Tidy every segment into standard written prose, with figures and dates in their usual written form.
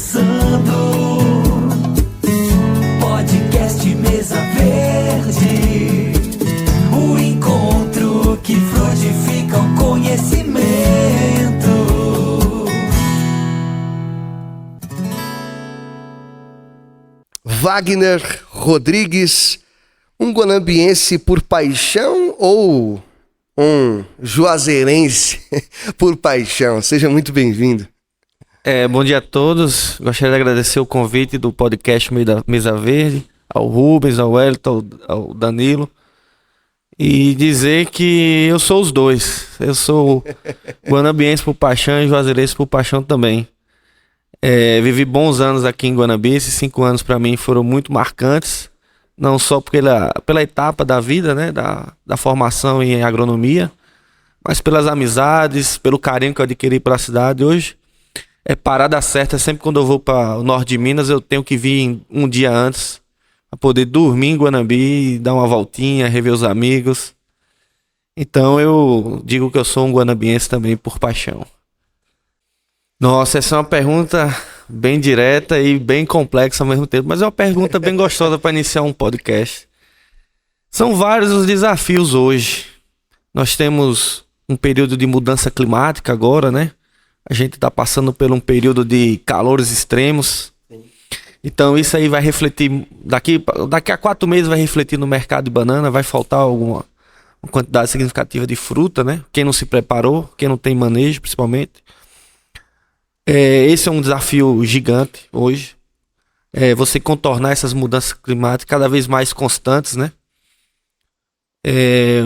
começando. Podcast Mesa Verde, o encontro que frutifica o conhecimento. Wagner Rodrigues, um guanambiense por paixão ou um juazeirense por paixão? Seja muito bem-vindo. Bom dia a todos. Gostaria de agradecer o convite do podcast Mesa Verde, ao Rubens, ao Wellington, ao Danilo, e dizer que eu sou os dois. Eu sou guanambiense por paixão e juazeirense por paixão também. Vivi bons anos aqui em Guanambi. Esses 5 anos para mim foram muito marcantes, não só pela etapa da vida, né, da formação em agronomia, mas pelas amizades, pelo carinho que eu adquiri pela cidade. Hoje parada certa. Sempre quando eu vou para o norte de Minas, eu tenho que vir um dia antes para poder dormir em Guanambi, dar uma voltinha, rever os amigos. Então eu digo que eu sou um guanambiense também por paixão. Nossa, essa é uma pergunta bem direta e bem complexa ao mesmo tempo, mas é uma pergunta bem gostosa para iniciar um podcast. São vários os desafios hoje. Nós temos um período de mudança climática agora, né? A gente está passando por um período de calores extremos. Então isso aí vai refletir, daqui a 4 meses vai refletir no mercado de banana, vai faltar uma quantidade significativa de fruta, né? Quem não se preparou, quem não tem manejo principalmente. Esse é um desafio gigante hoje. Você contornar essas mudanças climáticas cada vez mais constantes, né?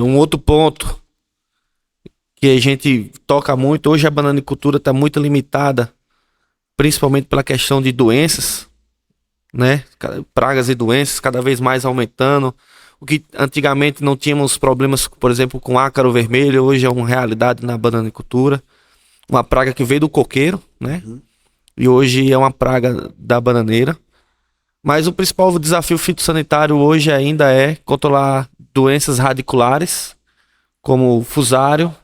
Um outro ponto que a gente toca muito, hoje a bananicultura está muito limitada, principalmente pela questão de doenças, né? Pragas e doenças cada vez mais aumentando. O que antigamente não tínhamos problemas, por exemplo, com ácaro vermelho, hoje é uma realidade na bananicultura. Uma praga que veio do coqueiro, né? E hoje é uma praga da bananeira. Mas o principal desafio fitossanitário hoje ainda é controlar doenças radiculares, como o fusário,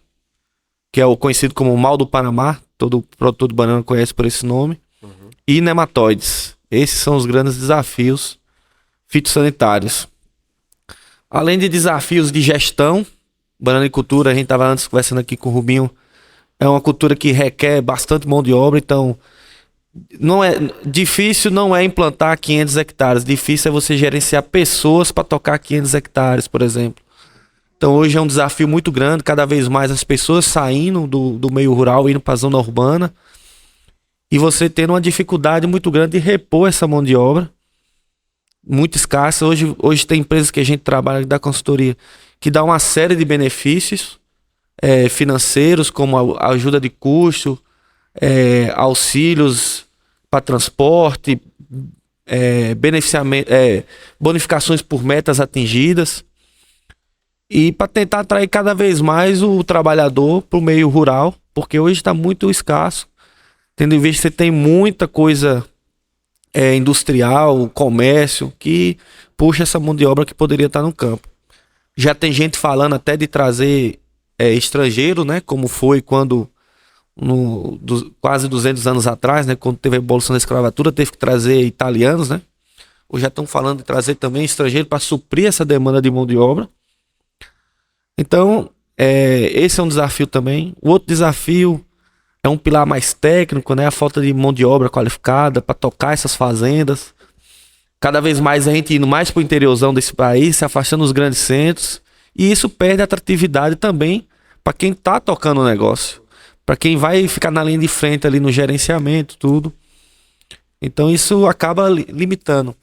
que é o conhecido como mal do Panamá, todo produtor de banana conhece por esse nome, e nematóides. Esses são os grandes desafios fitossanitários. Além de desafios de gestão, bananicultura, a gente estava antes conversando aqui com o Rubinho, é uma cultura que requer bastante mão de obra, então difícil não é implantar 500 hectares, difícil é você gerenciar pessoas para tocar 500 hectares, por exemplo. Então hoje é um desafio muito grande, cada vez mais as pessoas saindo do meio rural, indo para a zona urbana, e você tendo uma dificuldade muito grande de repor essa mão de obra, muito escassa. Hoje tem empresas que a gente trabalha da consultoria, que dá uma série de benefícios, financeiros, como a ajuda de custo, auxílios para transporte, bonificações por metas atingidas, e para tentar atrair cada vez mais o trabalhador para o meio rural, porque hoje está muito escasso, tendo em vista que você tem muita coisa industrial, comércio, que puxa essa mão de obra que poderia estar no campo. Já tem gente falando até de trazer estrangeiro, né? Como foi quando quase 200 anos atrás, né? Quando teve a abolição da escravatura, teve que trazer italianos, né? Hoje já estão falando de trazer também estrangeiro para suprir essa demanda de mão de obra. Então, esse é um desafio também. O outro desafio é um pilar mais técnico, né? A falta de mão de obra qualificada para tocar essas fazendas. Cada vez mais a gente indo mais para o interiorzão desse país, se afastando dos grandes centros. E isso perde atratividade também para quem está tocando o negócio. Para quem vai ficar na linha de frente ali no gerenciamento, tudo. Então isso acaba limitando.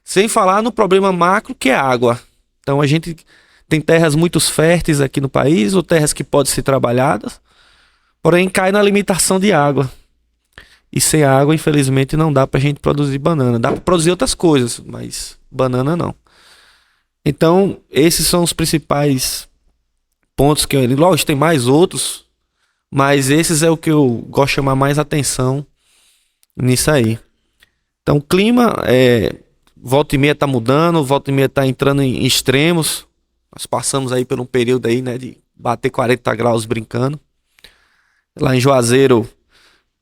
Sem falar no problema macro, que é a água. Então a gente tem terras muito férteis aqui no país, ou terras que podem ser trabalhadas, porém cai na limitação de água. E sem água, infelizmente, não dá pra gente produzir banana. Dá pra produzir outras coisas, mas banana não. Então, esses são os principais pontos que lógico, tem mais outros, mas esses é o que eu gosto de chamar mais atenção nisso aí. Então, o clima, volta e meia tá mudando, volta e meia tá entrando em extremos. Nós passamos aí por um período aí, né, de bater 40 graus brincando. Lá em Juazeiro,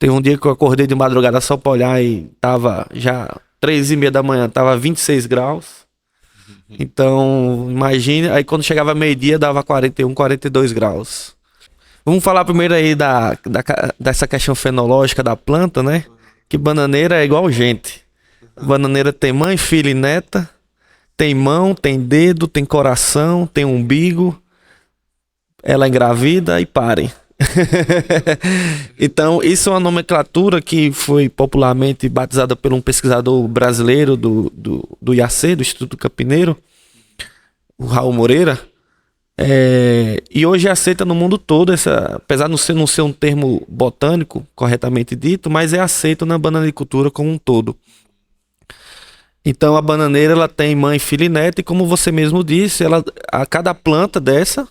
Teve um dia que eu acordei de madrugada só pra olhar e tava já 3h30 da manhã, tava 26 graus. Então, imagine, aí quando chegava meio-dia dava 41, 42 graus. Vamos falar primeiro aí dessa questão fenológica da planta, né? Que bananeira é igual gente. Bananeira tem mãe, filha e neta, tem mão, tem dedo, tem coração, tem umbigo, ela engravida e parem. Então, isso é uma nomenclatura que foi popularmente batizada por um pesquisador brasileiro do IAC, do Instituto Campineiro, o Raul Moreira. E hoje é aceita no mundo todo, apesar de não ser um termo botânico corretamente dito, mas é aceito na bananicultura como um todo. Então, a bananeira ela tem mãe, filha e neta, e como você mesmo disse, a cada planta dessa,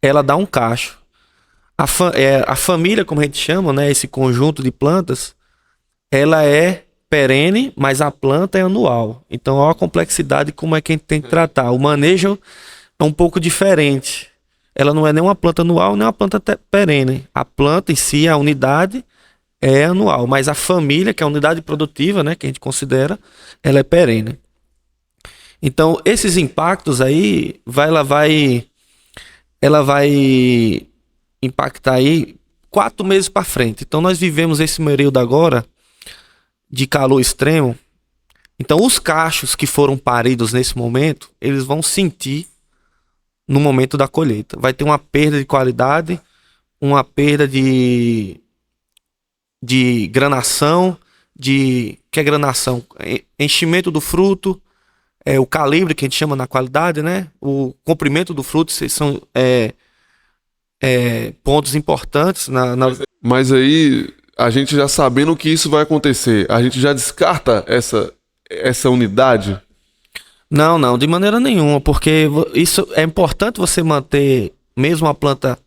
ela dá um cacho. A família, como a gente chama, né, esse conjunto de plantas, ela é perene, mas a planta é anual. Então, olha a complexidade como é que a gente tem que tratar. O manejo é um pouco diferente. Ela não é nem uma planta anual, nem uma planta perene. A planta em si, a unidade, é anual. Mas a família, que é a unidade produtiva, né, que a gente considera, ela é perene. Então, esses impactos aí, ela vai impactar aí 4 meses para frente. Então, nós vivemos esse período agora de calor extremo. Então, os cachos que foram paridos nesse momento, eles vão sentir no momento da colheita. Vai ter uma perda de qualidade, uma perda de granação, que é granação? Enchimento do fruto, o calibre que a gente chama na qualidade, né? O comprimento do fruto, são pontos importantes Mas aí, a gente já sabendo que isso vai acontecer, a gente já descarta essa unidade? Não, de maneira nenhuma, porque isso é importante você manter, mesmo a planta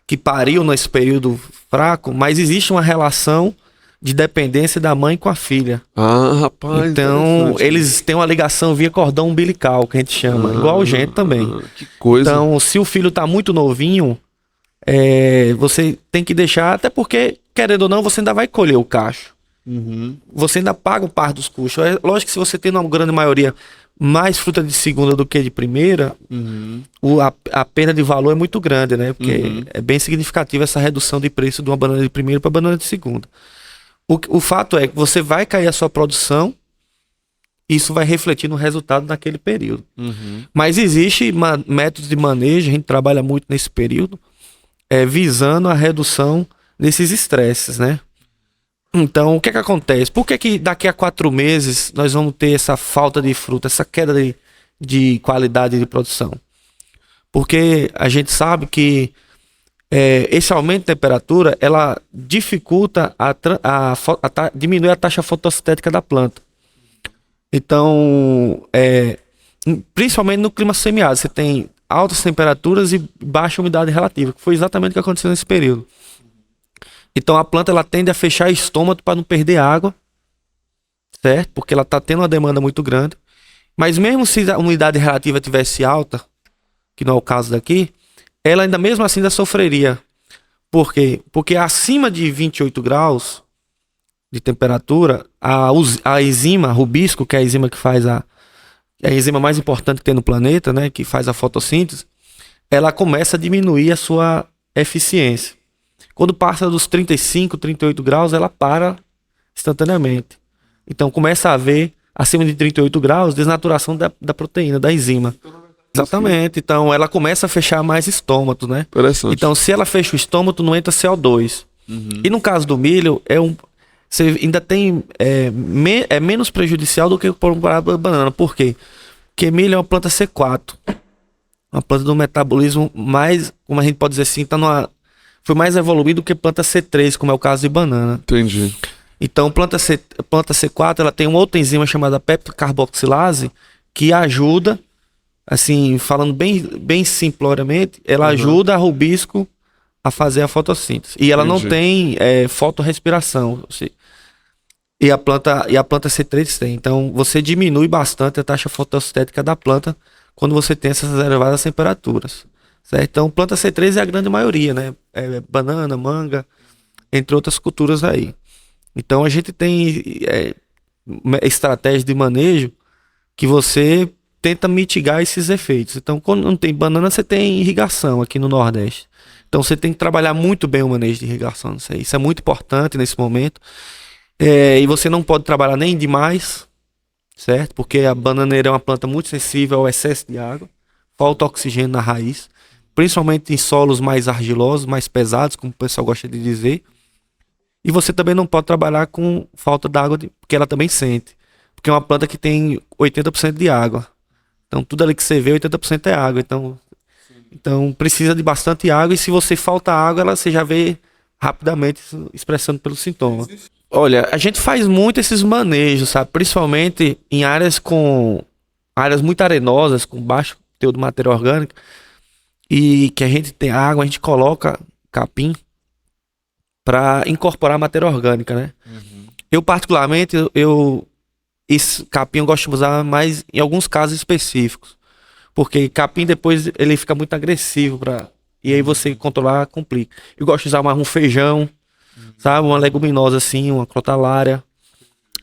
que pariu nesse período fraco, mas existe uma relação de dependência da mãe com a filha. Ah, rapaz. Então, eles têm uma ligação via cordão umbilical, que a gente chama, igual gente também. Que coisa. Então, se o filho tá muito novinho, você tem que deixar, até porque, querendo ou não, você ainda vai colher o cacho. Você ainda paga o par dos custos. É lógico que se você tem, na grande maioria, mais fruta de segunda do que de primeira, a perda de valor é muito grande, né? Porque é bem significativa essa redução de preço de uma banana de primeira para banana de segunda. O fato é que você vai cair a sua produção, isso vai refletir no resultado naquele período. Mas existe métodos de manejo, a gente trabalha muito nesse período, visando a redução desses estresses, né? Então, o que acontece? Por que daqui a 4 meses nós vamos ter essa falta de fruta, essa queda de qualidade de produção? Porque a gente sabe que esse aumento de temperatura, ela dificulta diminui a taxa fotossintética da planta. Então, principalmente no clima semiárido, você tem altas temperaturas e baixa umidade relativa, que foi exatamente o que aconteceu nesse período. Então a planta ela tende a fechar estômago para não perder água, certo? Porque ela está tendo uma demanda muito grande. Mas mesmo se a umidade relativa tivesse alta, que não é o caso daqui, ela ainda mesmo assim ainda sofreria. Por quê? Porque acima de 28 graus de temperatura, a enzima rubisco, que é a enzima que faz é a enzima mais importante que tem no planeta, né, que faz a fotossíntese, ela começa a diminuir a sua eficiência. Quando passa dos 35, 38 graus, ela para instantaneamente. Então começa a haver, acima de 38 graus, desnaturação da proteína, da enzima. Exatamente. Então ela começa a fechar mais estômago, né? Interessante. Então se ela fecha o estômago, não entra CO2. E no caso do milho, você ainda tem menos prejudicial do que comparado à banana. Por quê? Porque milho é uma planta C4. Uma planta do metabolismo mais, como a gente pode dizer assim, foi mais evoluído do que planta C3, como é o caso de banana. Entendi. Então, planta C4, ela tem uma outra enzima chamada peptocarboxilase, que ajuda, assim, falando bem simploriamente, ela ajuda a rubisco a fazer a fotossíntese. E ela não tem fotorrespiração. E a planta C3 tem. Então, você diminui bastante a taxa fotossintética da planta quando você tem essas elevadas temperaturas. Certo? Então, planta C3 é a grande maioria, né? Banana, manga, entre outras culturas aí. Então a gente tem estratégia de manejo que você tenta mitigar esses efeitos. Então, quando não tem banana, você tem irrigação aqui no Nordeste. Então você tem que trabalhar muito bem o manejo de irrigação. Isso é muito importante nesse momento. E você não pode trabalhar nem demais, certo? Porque a bananeira é uma planta muito sensível ao excesso de água. Falta oxigênio na raiz, principalmente em solos mais argilosos, mais pesados, como o pessoal gosta de dizer. E você também não pode trabalhar com falta d'água, porque ela também sente. Porque é uma planta que tem 80% de água. Então tudo ali que você vê, 80% é água. Então precisa de bastante água, e se você falta água, você já vê rapidamente expressando pelos sintomas. Olha, a gente faz muito esses manejos, sabe? Principalmente em áreas muito arenosas, com baixo teor de matéria orgânica, e que a gente tem água, a gente coloca capim para incorporar matéria orgânica, né? Eu particularmente, esse capim eu gosto de usar mais em alguns casos específicos, porque capim depois ele fica muito agressivo e aí você controlar complica. Eu gosto de usar mais um feijão, sabe? Uma leguminosa assim, uma crotalária,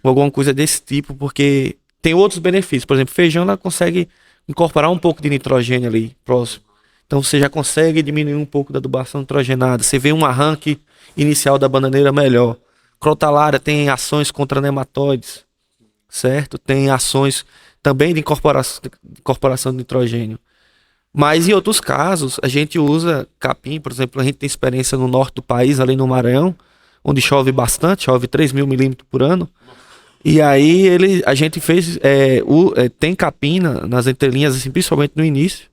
ou alguma coisa desse tipo, porque tem outros benefícios. Por exemplo, feijão ela consegue incorporar um pouco de nitrogênio ali próximo. Então você já consegue diminuir um pouco da adubação nitrogenada. Você vê um arranque inicial da bananeira melhor. Crotalária tem ações contra nematóides, certo? Tem ações também de incorporação de nitrogênio. Mas em outros casos, a gente usa capim, por exemplo, a gente tem experiência no norte do país, ali no Maranhão, onde chove bastante, chove 3.000 milímetros por ano. E aí a gente fez, tem capim nas entrelinhas, assim, principalmente no início,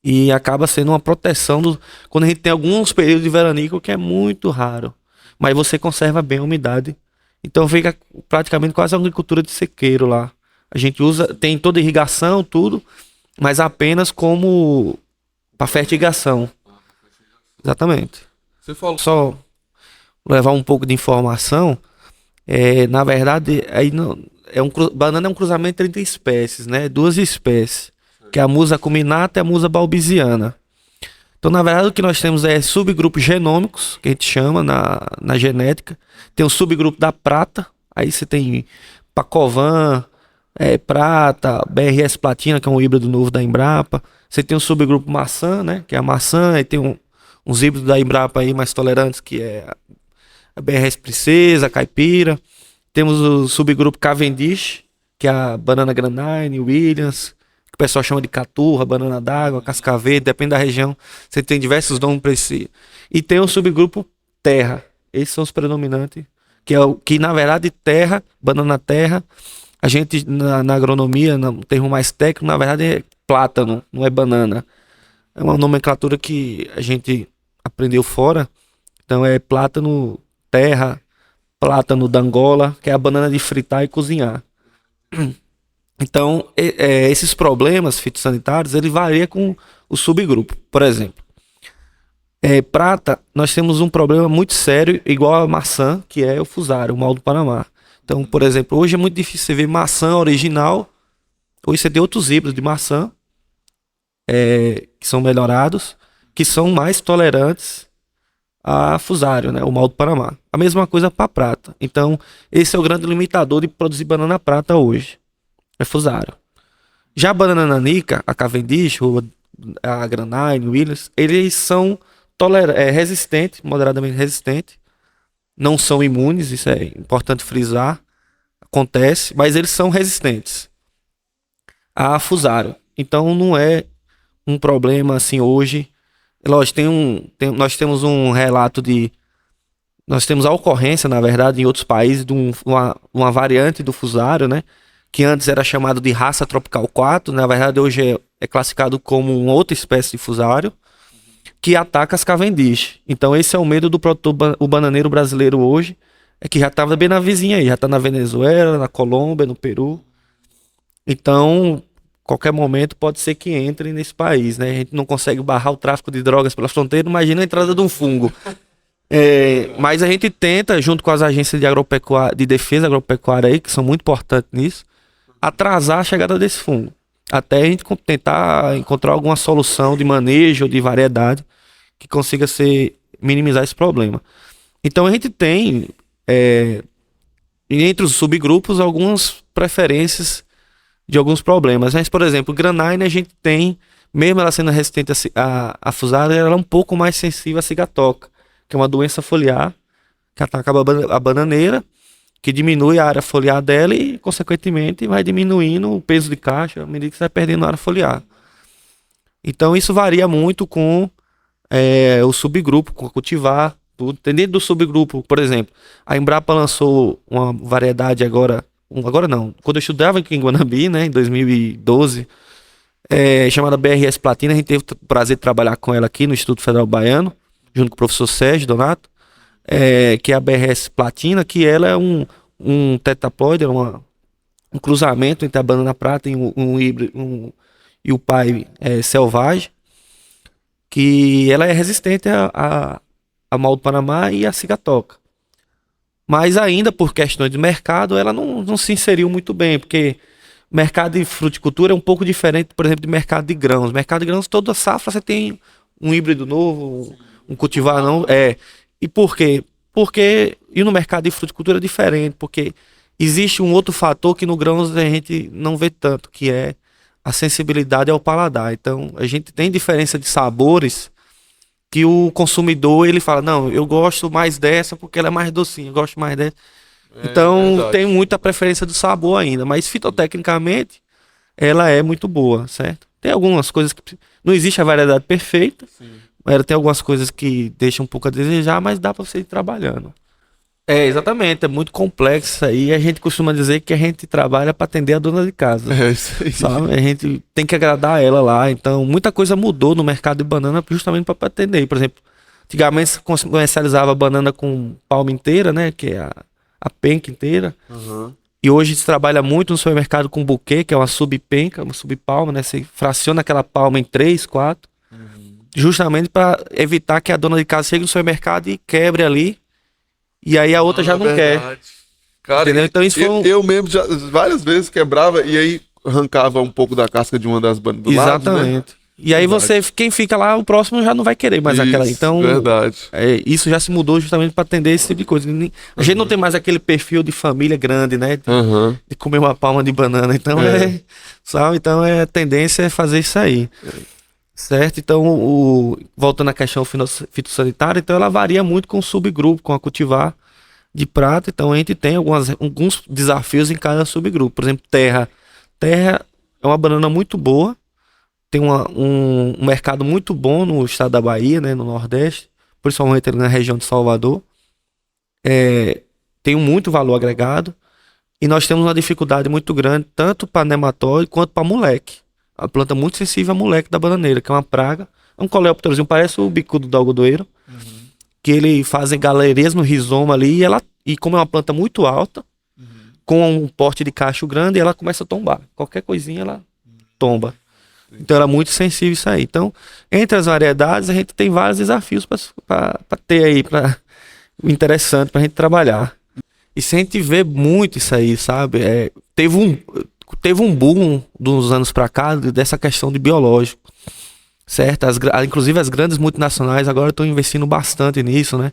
e acaba sendo uma proteção quando a gente tem alguns períodos de veranico, que é muito raro, mas você conserva bem a umidade. Então fica praticamente quase a agricultura de sequeiro lá. A gente tem toda a irrigação, tudo, mas apenas como para fertigação. Exatamente. Você falou. Só levar um pouco de informação. Na verdade, banana é um cruzamento entre espécies, né? Duas espécies, que é a Musa acuminata e a Musa balbisiana. Então, na verdade, o que nós temos é subgrupos genômicos, que a gente chama na genética. Tem o subgrupo da prata, aí você tem Pacovan, prata, BRS platina, que é um híbrido novo da Embrapa. Você tem o subgrupo maçã, né? Que é a maçã, aí tem uns híbridos da Embrapa aí mais tolerantes, que é a BRS princesa, a caipira. Temos o subgrupo Cavendish, que é a banana granine, Williams, que o pessoal chama de caturra, banana d'água, cascavete, depende da região. Você tem diversos nomes para esse. E tem o subgrupo terra. Esses são os predominantes, que na verdade terra, banana terra, a gente na agronomia, no termo mais técnico, na verdade é plátano, não é banana. É uma nomenclatura que a gente aprendeu fora. Então é plátano terra, plátano da Angola, que é a banana de fritar e cozinhar. Então, esses problemas fitossanitários, ele varia com o subgrupo. Por exemplo, prata, nós temos um problema muito sério, igual a maçã, que é o fusário, o mal do Panamá. Então, por exemplo, hoje é muito difícil você ver maçã original, hoje você tem outros híbridos de maçã, que são melhorados, que são mais tolerantes a fusário, né, o mal do Panamá. A mesma coisa para prata. Então, esse é o grande limitador de produzir banana prata hoje. É fusário. Já a banana nanica, a Cavendish, a Granine, Williams, eles são resistentes, moderadamente resistentes. Não são imunes, isso é importante frisar. Acontece, mas eles são resistentes a fusário. Então não é um problema assim hoje. Lógico, nós temos um relato nós temos a ocorrência, na verdade, em outros países, de uma variante do fusário, né? Que antes era chamado de raça tropical 4, na verdade hoje é classificado como uma outra espécie de fusário, que ataca as Cavendish. Então esse é o medo do produtor, o bananeiro brasileiro hoje, que já estava bem na vizinha aí, já está na Venezuela, na Colômbia, no Peru. Então, qualquer momento pode ser que entre nesse país, né? A gente não consegue barrar o tráfico de drogas pela fronteira, imagina a entrada de um fungo. Mas a gente tenta, junto com as agências de defesa agropecuária aí, que são muito importantes nisso, atrasar a chegada desse fungo. Até a gente tentar encontrar alguma solução de manejo, de variedade, que consiga minimizar esse problema. Então a gente tem e entre os subgrupos, algumas preferências de alguns problemas. Mas, por exemplo, Granine a gente tem, mesmo ela sendo resistente à fusarium, ela é um pouco mais sensível à cigatoca, que é uma doença foliar que ataca a bananeira, que diminui a área foliar dela e, consequentemente, vai diminuindo o peso de caixa à medida que você vai perdendo a área foliar. Então, isso varia muito com o subgrupo, com a cultivar, tudo. Dentro do subgrupo, por exemplo, a Embrapa lançou uma variedade agora não, quando eu estudava aqui em Guanambi, né, em 2012, chamada BRS Platina. A gente teve o prazer de trabalhar com ela aqui no Instituto Federal Baiano, junto com o professor Sérgio Donato, que é a BRS Platina, que ela é um tetraploide, um cruzamento entre a banana prata e um híbrido, e o pai selvagem, que ela é resistente a mal do Panamá e a cigatoca. Mas ainda por questões de mercado, ela não se inseriu muito bem, porque o mercado de fruticultura é um pouco diferente, por exemplo, de mercado de grãos. Mercado de grãos, toda safra você tem um híbrido novo, um cultivar não. E por quê? E no mercado de fruticultura é diferente, porque existe um outro fator que no grãos a gente não vê tanto, que é a sensibilidade ao paladar. Então, a gente tem diferença de sabores que o consumidor, ele fala, não, eu gosto mais dessa porque ela é mais docinha, eu gosto mais dessa. Então, verdade. tem muita preferência do sabor ainda, mas fitotecnicamente, ela é muito boa, certo? Tem algumas coisas que... Não existe a variedade perfeita, mas tem algumas coisas que deixam um pouco a desejar, mas dá pra você ir trabalhando. Exatamente, é muito complexo isso aí. A gente costuma dizer que a gente trabalha para atender a dona de casa. É isso aí. Sabe? A gente tem que agradar ela lá. Então, muita coisa mudou no mercado de banana justamente para atender. Por exemplo, antigamente se comercializava banana com palma inteira, né? Que é a penca inteira. Uhum. E hoje se trabalha muito no supermercado com buquê, que é uma subpenca, uma subpalma, né? Você fraciona aquela palma em 3, 4. Justamente para evitar que a dona de casa chegue no supermercado e quebre ali. E aí a outra já não quer. Cara, Entendeu? Então isso foi eu mesmo já várias vezes quebrava e aí arrancava um pouco da casca de uma das bananas do lado, né? Exatamente. E aí quem fica lá, o próximo já não vai querer mais aquela. Então, verdade. Isso já se mudou justamente para atender esse tipo de coisa. A gente não tem mais aquele perfil de família grande, né? De comer uma palma de banana. Então sabe? Então a tendência é fazer isso aí. Certo? Então, voltando à questão fitossanitária, então ela varia muito com o subgrupo, com a cultivar de prata. Então a gente tem alguns desafios em cada subgrupo. Por exemplo, terra. Terra é uma banana muito boa, tem um mercado muito bom no estado da Bahia, né, no Nordeste, principalmente ali na região de Salvador. Tem muito valor agregado e nós temos uma dificuldade muito grande, tanto para nematóide quanto para moleque. A planta muito sensível a moleque da bananeira, que é uma praga. É um coleópterozinho, parece o bicudo do algodoeiro, que ele fazem galerias no rizoma ali e como é uma planta muito alta, com um porte de cacho grande, ela começa a tombar. Qualquer coisinha ela tomba. Então ela é muito sensível isso aí. Então, entre as variedades, a gente tem vários desafios para ter aí, interessante para a gente trabalhar. E se a gente vê muito isso aí, sabe? Teve um boom dos anos para cá dessa questão de biológico, certo? Inclusive as grandes multinacionais agora estão investindo bastante nisso, né?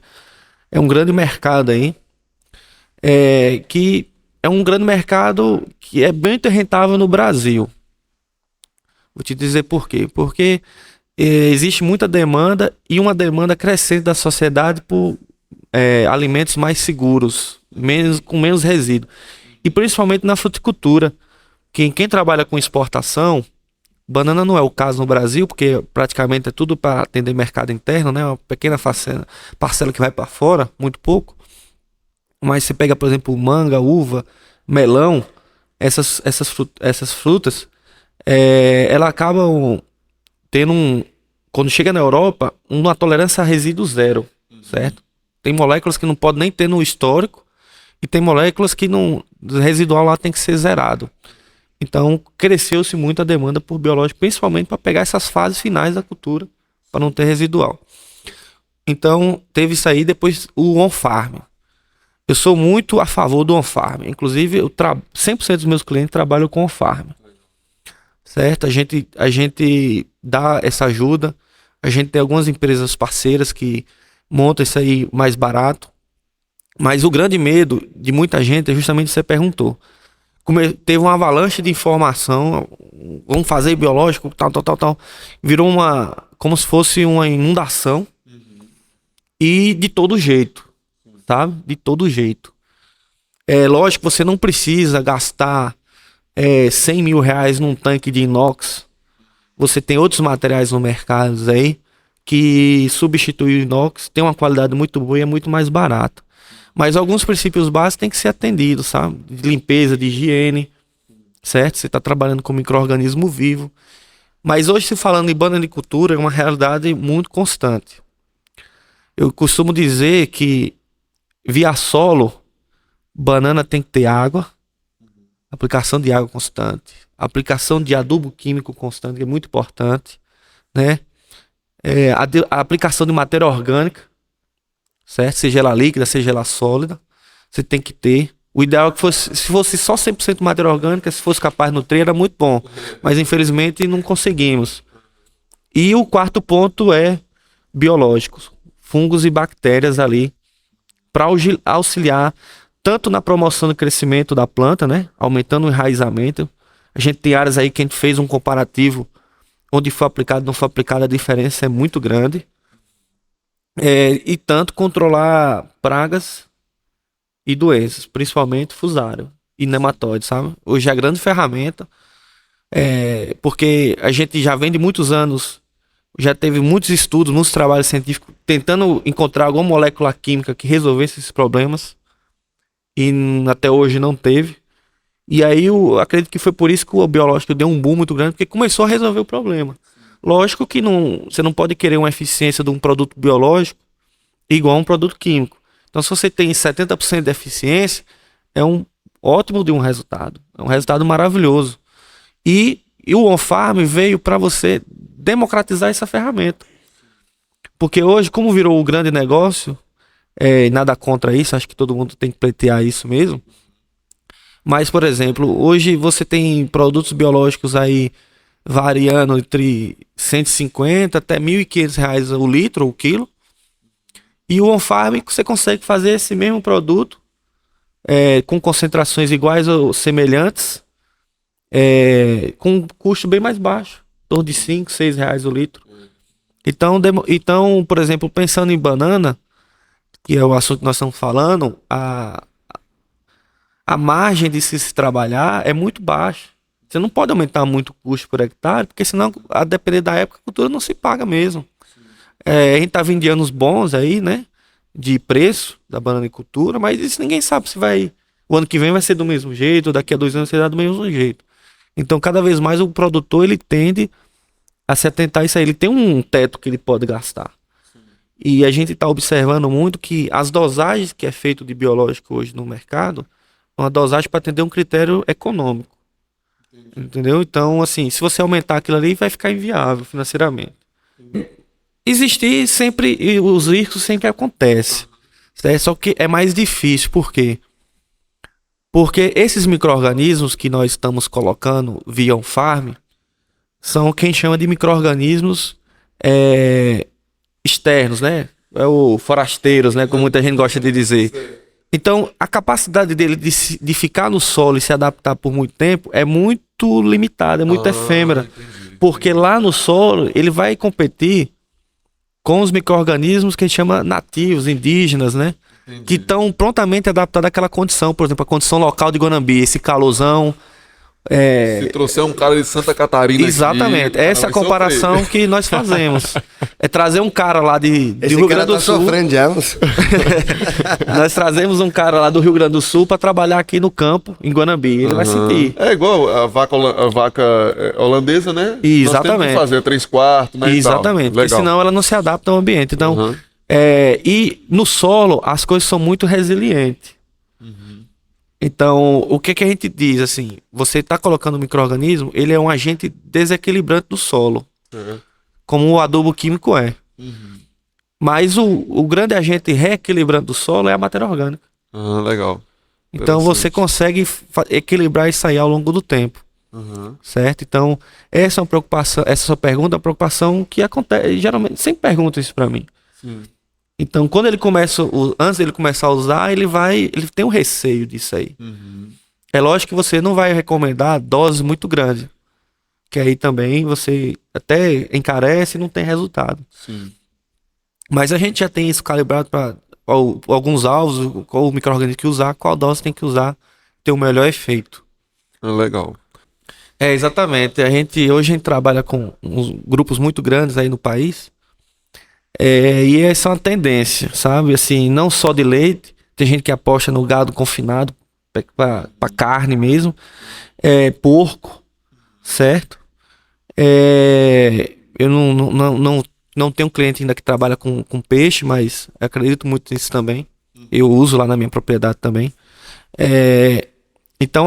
É um grande mercado aí, que é um grande mercado que é bem rentável no Brasil. Vou te dizer por quê. Porque existe muita demanda e uma demanda crescente da sociedade por alimentos mais seguros, com menos resíduo. E principalmente na fruticultura. Quem trabalha com exportação, banana não é o caso no Brasil, porque praticamente é tudo para atender mercado interno, né? Uma pequena parcela que vai para fora, muito pouco. Mas você pega, por exemplo, manga, uva, melão, essas frutas, elas acabam tendo quando chega na Europa, uma tolerância a resíduo zero, certo? Tem moléculas que não podem nem ter no histórico e tem moléculas que o residual lá tem que ser zerado. Então, cresceu-se muito a demanda por biológico, principalmente para pegar essas fases finais da cultura, para não ter residual. Então, teve isso aí, depois o on-farm. Eu sou muito a favor do on-farm. Inclusive, 100% dos meus clientes trabalham com on-farm. Certo? A gente dá essa ajuda. A gente tem algumas empresas parceiras que montam isso aí mais barato. Mas o grande medo de muita gente é justamente o que você perguntou. Teve uma avalanche de informação, vamos fazer biológico, tal. Virou como se fosse uma inundação. E de todo jeito, sabe? De todo jeito. É lógico que você não precisa gastar 100 mil reais num tanque de inox. Você tem outros materiais no mercado aí que substituem o inox, tem uma qualidade muito boa e é muito mais barato. Mas alguns princípios básicos têm que ser atendidos, sabe? De limpeza, de higiene, certo? Você está trabalhando com micro-organismo vivo. Mas hoje, se falando em bananicultura, é uma realidade muito constante. Eu costumo dizer que, via solo, banana tem que ter água, aplicação de água constante, aplicação de adubo químico constante, que é muito importante, né? A aplicação de matéria orgânica, certo? Seja ela líquida, seja ela sólida, você tem que ter. O ideal é que se fosse só 100% matéria orgânica, se fosse capaz de nutrir, era muito bom. Mas infelizmente não conseguimos. E o quarto ponto é biológicos, fungos e bactérias ali, para auxiliar tanto na promoção do crescimento da planta, né? Aumentando o enraizamento. A gente tem áreas aí que a gente fez um comparativo, onde foi aplicado e não foi aplicado, a diferença é muito grande. E tanto controlar pragas e doenças, principalmente fusário e nematóide, sabe? Hoje é a grande ferramenta, porque a gente já vem de muitos anos, já teve muitos estudos, muitos trabalhos científicos tentando encontrar alguma molécula química que resolvesse esses problemas e até hoje não teve. E aí eu acredito que foi por isso que o biológico deu um boom muito grande, porque começou a resolver o problema. Lógico que você não pode querer uma eficiência de um produto biológico igual a um produto químico. Então, se você tem 70% de eficiência, é um ótimo de um resultado. É um resultado maravilhoso. E o on-farm veio para você democratizar essa ferramenta. Porque hoje, como virou o grande negócio, nada contra isso, acho que todo mundo tem que pleitear isso mesmo. Mas, por exemplo, hoje você tem produtos biológicos aí variando entre 150 até R$ 1.500 o litro ou o quilo. E o on-farm você consegue fazer esse mesmo produto com concentrações iguais ou semelhantes, com um custo bem mais baixo, em torno de R$ 5, R$ 6 o litro. Então, por exemplo, pensando em banana, que é o assunto que nós estamos falando, a margem de se trabalhar é muito baixa. Você não pode aumentar muito o custo por hectare, porque senão, a depender da época, a cultura não se paga mesmo. A gente tá vindo de anos bons aí, né? De preço da bananicultura, mas isso ninguém sabe se o ano que vem vai ser do mesmo jeito, ou daqui a 2 anos será do mesmo jeito. Então, cada vez mais o produtor, ele tende a se atentar a isso aí. Ele tem um teto que ele pode gastar. E a gente está observando muito que as dosagens que é feito de biológico hoje no mercado, é uma dosagem para atender um critério econômico. Entendeu? Então, assim, se você aumentar aquilo ali, vai ficar inviável financeiramente. Existir sempre, e os riscos sempre acontecem. Só que é mais difícil. Por quê? Porque esses micro-organismos que nós estamos colocando via on-farm são quem chama de micro-organismos externos, né? Forasteiros, né? Como muita gente gosta de dizer. Então, a capacidade dele de ficar no solo e se adaptar por muito tempo é muito limitada, é muito efêmera. Entendi. Porque lá no solo, ele vai competir com os micro-organismos que a gente chama nativos, indígenas, né? Entendi. Que estão prontamente adaptados àquela condição. Por exemplo, a condição local de Guanambi, esse calorzão. Se trouxer um cara de Santa Catarina Exatamente, aqui, essa é a comparação que nós fazemos. É trazer um cara lá do Rio Grande do Sul. Sofrendo já. Nós trazemos um cara lá do Rio Grande do Sul para trabalhar aqui no campo, em Guanambi. Ele vai sentir. É igual a vaca holandesa, né? Exatamente. Nós temos que fazer 3/4, né? Exatamente, porque senão ela não se adapta ao ambiente. Então, e no solo as coisas são muito resilientes. Então, o que a gente diz, assim, você está colocando um micro-organismo, ele é um agente desequilibrante do solo, como o adubo químico é. Mas o grande agente reequilibrante do solo é a matéria orgânica. Legal. Então, você consegue equilibrar isso aí ao longo do tempo, certo? Então, essa é uma preocupação, essa sua pergunta é uma preocupação que acontece, geralmente, sempre perguntam isso para mim. Então, quando ele começa, antes dele começar a usar, ele tem um receio disso aí. É lógico que você não vai recomendar doses muito grandes, que aí também você até encarece e não tem resultado. Sim. Mas a gente já tem isso calibrado para alguns alvos, qual o micro-organismo que usar, qual dose tem que usar, ter o melhor efeito. Legal. Exatamente. Hoje a gente trabalha com uns grupos muito grandes aí no país. E essa é uma tendência, sabe? Assim, não só de leite, tem gente que aposta no gado confinado para carne mesmo, porco, certo? Eu não tenho cliente ainda que trabalha com peixe, mas acredito muito nisso também. Eu uso lá na minha propriedade também. Então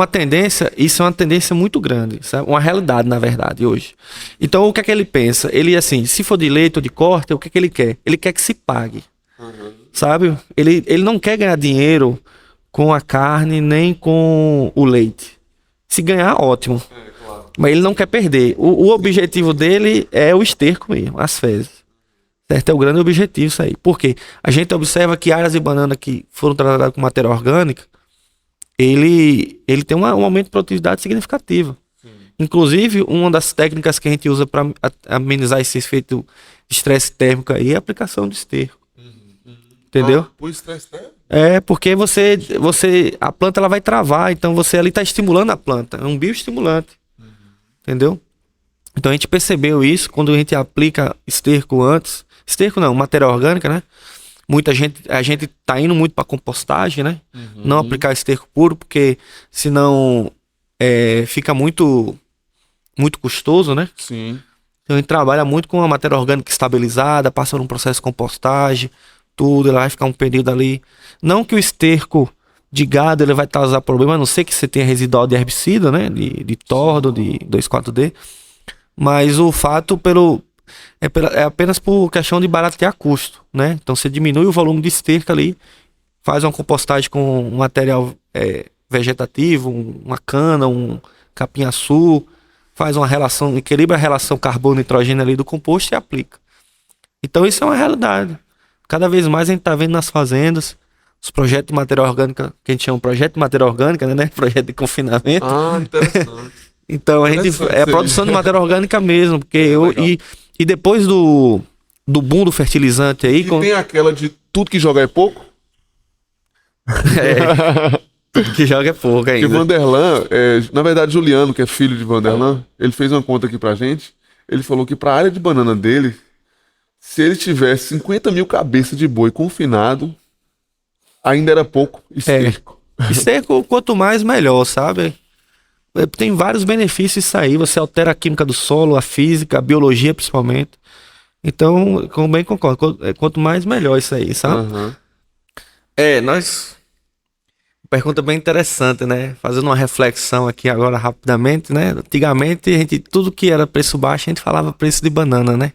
isso é uma tendência muito grande, sabe? Uma realidade, na verdade, hoje. Então o que é que ele pensa? Ele, assim, se for de leite ou de corte, o que é que ele quer? Ele quer que se pague, sabe? Ele não quer ganhar dinheiro com a carne nem com o leite. Se ganhar, ótimo. Claro. Mas ele não quer perder. O objetivo dele é o esterco mesmo, as fezes. Certo? É o grande objetivo isso aí. Por quê? A gente observa que áreas de banana que foram tratadas com matéria orgânica, ele tem um aumento de produtividade significativo. Inclusive, uma das técnicas que a gente usa para amenizar esse efeito de estresse térmico aí é a aplicação de esterco. Entendeu? Por estresse térmico? Porque a planta ela vai travar, então você ali está estimulando a planta, é um bioestimulante. Entendeu? Então a gente percebeu isso quando a gente aplica esterco antes. Esterco não, matéria orgânica, né? A gente tá indo muito para compostagem, né? Não aplicar esterco puro, porque senão fica muito custoso, né? Sim. Então a gente trabalha muito com a matéria orgânica estabilizada, passa por um processo de compostagem, tudo, ela vai ficar um período ali. Não que o esterco de gado ele vai causar problema, a não ser que você tenha residual de herbicida, né? De tordo, de 2,4-D. Mas o fato é apenas por questão de baratear custo, né? Então você diminui o volume de esterco ali, faz uma compostagem com um material vegetativo, uma cana, um capim-açu, faz uma relação, equilibra a relação carbono-nitrogênio ali do composto e aplica. Então isso é uma realidade. Cada vez mais a gente está vendo nas fazendas os projetos de matéria orgânica, que a gente chama de projeto de matéria orgânica, né? Projeto de confinamento. Interessante. Então a produção de matéria orgânica mesmo, porque e depois do boom do fertilizante aí... Tem aquela de tudo que joga é pouco? Tudo que joga é pouco ainda. Porque Vanderlan, na verdade Juliano, que é filho de Vanderlan, ele fez uma conta aqui pra gente, ele falou que pra área de banana dele, se ele tivesse 50 mil cabeças de boi confinado, ainda era pouco esterco. Esterco, quanto mais melhor, sabe? Tem vários benefícios isso aí. Você altera a química do solo, a física, a biologia principalmente. Então, como bem concordo, quanto mais melhor isso aí, sabe? Pergunta bem interessante, né? Fazendo uma reflexão aqui agora rapidamente, né? Antigamente, tudo que era preço baixo, a gente falava preço de banana, né?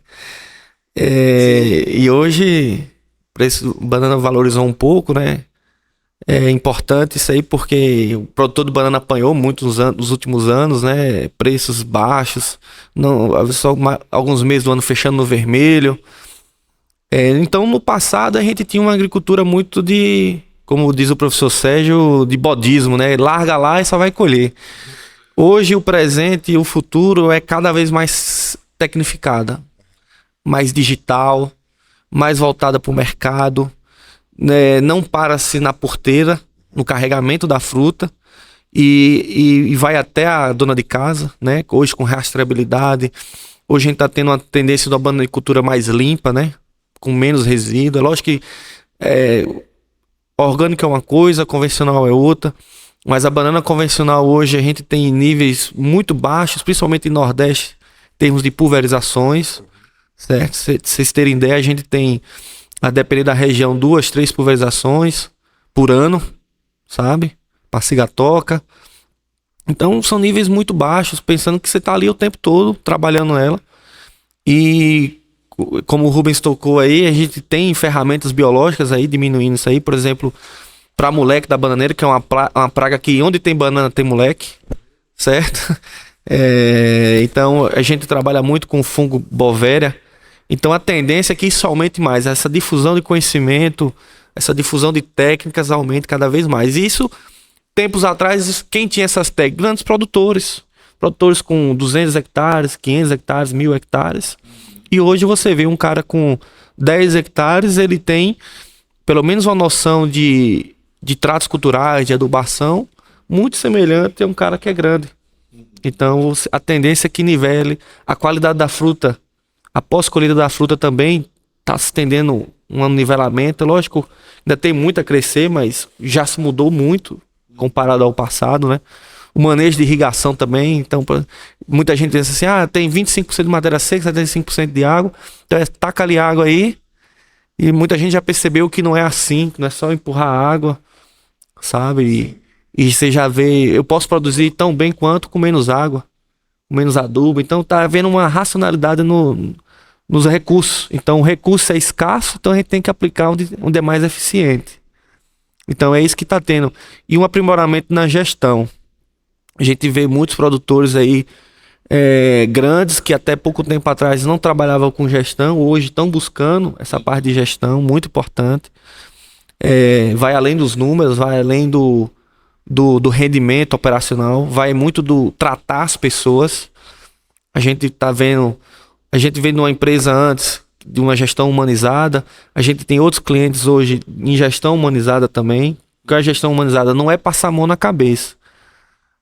E hoje, preço de banana valorizou um pouco, né? É importante isso aí porque o produtor de banana apanhou muito nos últimos anos, né? Preços baixos, só alguns meses do ano fechando no vermelho. Então, no passado, a gente tinha uma agricultura muito como diz o professor Sérgio, de bodismo, né? Larga lá e só vai colher. Hoje, o presente e o futuro é cada vez mais tecnificada, mais digital, mais voltada para o mercado. Não para-se na porteira, no carregamento da fruta e vai até a dona de casa, né? Hoje com rastreabilidade. Hoje a gente está tendo uma tendência da bananicultura mais limpa, né? Com menos resíduo. É lógico que orgânica é uma coisa, convencional é outra, mas a banana convencional hoje a gente tem níveis muito baixos, principalmente em Nordeste, em termos de pulverizações, certo? Se vocês terem ideia, a gente tem, a depender da região, 2, 3 pulverizações por ano, sabe? Para cigatoca. Então são níveis muito baixos, pensando que você está ali o tempo todo trabalhando ela. E como o Rubens tocou aí, a gente tem ferramentas biológicas aí diminuindo isso aí, por exemplo, para moleque da bananeira, que é uma praga que onde tem banana tem moleque, certo? Então a gente trabalha muito com o fungo Bovéria, Então a tendência é que isso aumente mais, essa difusão de conhecimento, essa difusão de técnicas aumente cada vez mais. E isso, tempos atrás, quem tinha essas técnicas? Grandes produtores. Produtores com 200 hectares, 500 hectares, 1000 hectares. E hoje você vê um cara com 10 hectares, ele tem pelo menos uma noção de tratos culturais, de adubação, muito semelhante a um cara que é grande. Então a tendência é que nivele a qualidade da fruta. Após a colheita da fruta também está se tendendo um nivelamento. Lógico, ainda tem muito a crescer, mas já se mudou muito comparado ao passado, né? O manejo de irrigação também. Então, muita gente pensa assim, tem 25% de matéria seca, 75% de água. Então, taca ali água aí. E muita gente já percebeu que não é assim, que não é só empurrar água, sabe? E você já vê, eu posso produzir tão bem quanto com menos água, com menos adubo. Então, tá havendo uma racionalidade nos recursos. Então o recurso é escasso, então a gente tem que aplicar onde é mais eficiente. Então é isso que está tendo. E um aprimoramento na gestão. A gente vê muitos produtores aí grandes que até pouco tempo atrás não trabalhavam com gestão, hoje estão buscando essa parte de gestão, muito importante. Vai além dos números, vai além do rendimento operacional, vai muito do tratar as pessoas. A gente vendo uma empresa antes de uma gestão humanizada, a gente tem outros clientes hoje em gestão humanizada também, porque a gestão humanizada não é passar a mão na cabeça,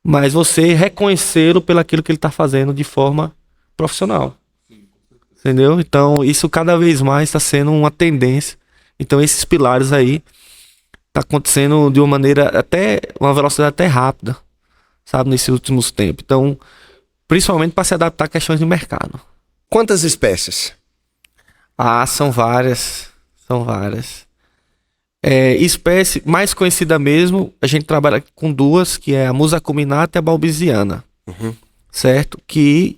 mas você reconhecê-lo pelo aquilo que ele está fazendo de forma profissional. Entendeu? Então isso cada vez mais está sendo uma tendência. Então esses pilares aí tá acontecendo de uma maneira uma velocidade até rápida, sabe, nesses últimos tempos. Então, principalmente para se adaptar a questões de mercado. Quantas espécies? São várias. São várias. Espécie mais conhecida mesmo, a gente trabalha com duas, que é a Musa acuminata e a balbisiana. Uhum. Certo? Que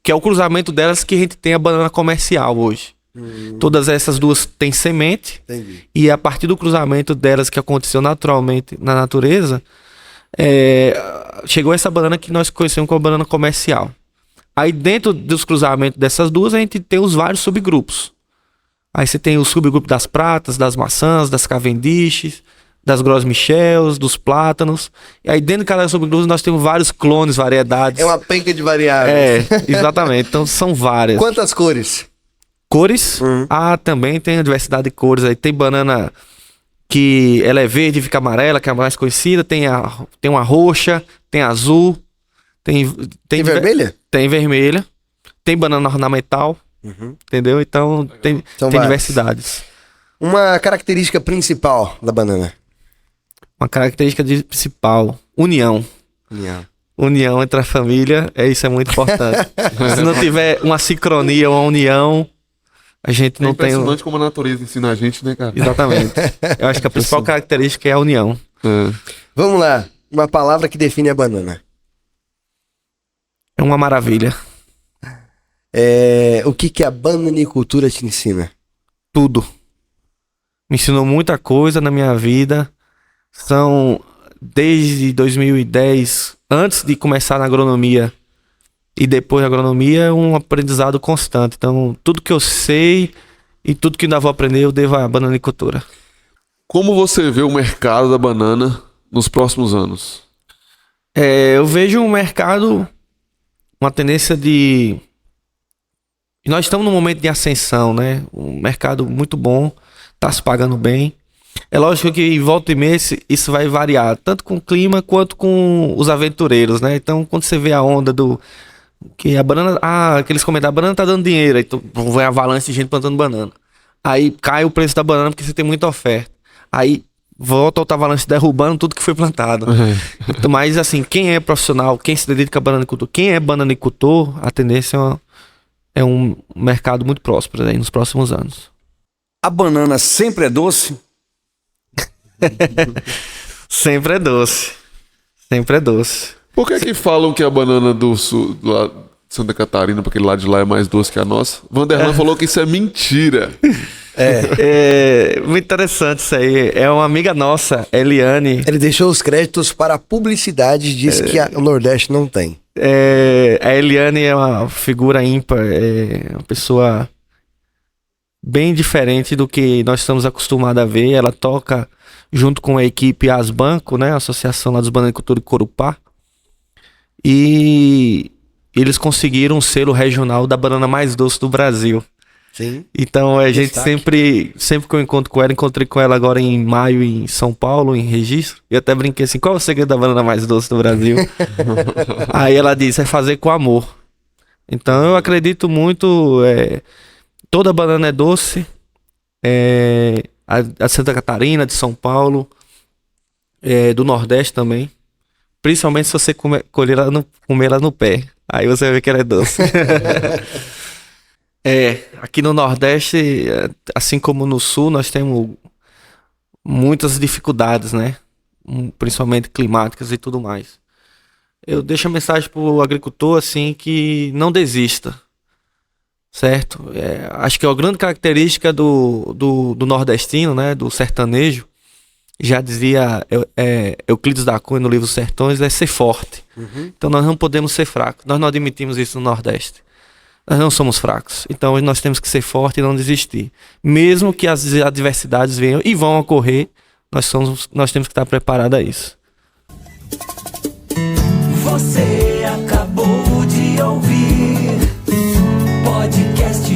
é o cruzamento delas que a gente tem a banana comercial hoje. Todas essas duas têm semente. Entendi. E a partir do cruzamento delas que aconteceu naturalmente na natureza, chegou essa banana que nós conhecemos como banana comercial. Aí dentro dos cruzamentos dessas duas a gente tem os vários subgrupos. Aí você tem o subgrupo das pratas, das maçãs, das Cavendishes, das Gros Michels, dos plátanos. E aí dentro de cada subgrupo nós temos vários clones, variedades. É uma penca de variáveis. Exatamente. Então são várias. Quantas cores? Cores? Também tem a diversidade de cores. Aí tem banana que ela é verde e fica amarela, que é a mais conhecida. Tem uma roxa, tem azul. Tem vermelha? Tem vermelha. Tem banana ornamental. Entendeu? Então tem diversidades. Uma característica principal da banana? Uma característica principal: união. União entre a família, isso é muito importante. Se não tiver uma sincronia, uma união, a gente não tem. É impressionante como a natureza ensina a gente, né, cara? Exatamente. Eu acho que a principal característica é a união. Vamos lá. Uma palavra que define a banana. É uma maravilha. O que a bananicultura te ensina? Tudo. Me ensinou muita coisa na minha vida. Desde 2010, antes de começar na agronomia e depois da agronomia, um aprendizado constante. Então, tudo que eu sei e tudo que ainda vou aprender, eu devo à bananicultura. Como você vê o mercado da banana nos próximos anos? Eu vejo um mercado, uma tendência de... Nós estamos num momento de ascensão, né? Um mercado muito bom, está se pagando bem. É lógico que em volta e meia isso vai variar, tanto com o clima quanto com os aventureiros, né? Então, quando você vê a onda que a banana... aqueles comentários, a banana tá dando dinheiro, aí vai avalanche de gente plantando banana. Aí cai o preço da banana porque você tem muita oferta. Aí volta outra avalanche derrubando tudo que foi plantado. Então, mas assim, quem é profissional, quem se dedica a bananicultor, quem é bananicultor, a tendência é um mercado muito próspero aí nos próximos anos. A banana sempre é doce? Sempre é doce. Sempre é doce. Por que falam que a banana do sul, lá de Santa Catarina, porque lá de lá é mais doce que a nossa? Vanderlan falou que isso é mentira. Muito interessante isso aí. É uma amiga nossa, Eliane. Ele deixou os créditos para a publicidade, disse que o Nordeste não tem. A Eliane é uma figura ímpar, é uma pessoa bem diferente do que nós estamos acostumados a ver. Ela toca junto com a equipe Asbanco, né? A Associação lá dos Bananicultores de Corupá. E eles conseguiram um selo regional da banana mais doce do Brasil. Sim. Então a gente Destaque. sempre que eu encontro com ela, encontrei com ela agora em maio em São Paulo, em Registro. E até brinquei assim, qual é o segredo da banana mais doce do Brasil? Aí ela disse, é fazer com amor. Então eu acredito muito, toda banana é doce. A Santa Catarina, de São Paulo, do Nordeste também. Principalmente se você comer ela no pé. Aí você vai ver que ela é doce. Aqui no Nordeste, assim como no Sul, nós temos muitas dificuldades, né? Principalmente climáticas e tudo mais. Eu deixo a mensagem pro agricultor, assim, que não desista, certo? Acho que a grande característica do nordestino, né? Do sertanejo, já dizia Euclides da Cunha no livro Sertões, é ser forte. Então nós não podemos ser fracos. Nós não admitimos isso no Nordeste. Nós não somos fracos. Então nós temos que ser fortes e não desistir. Mesmo que as adversidades venham e vão ocorrer, nós temos que estar preparados a isso. Você acabou de ouvir podcast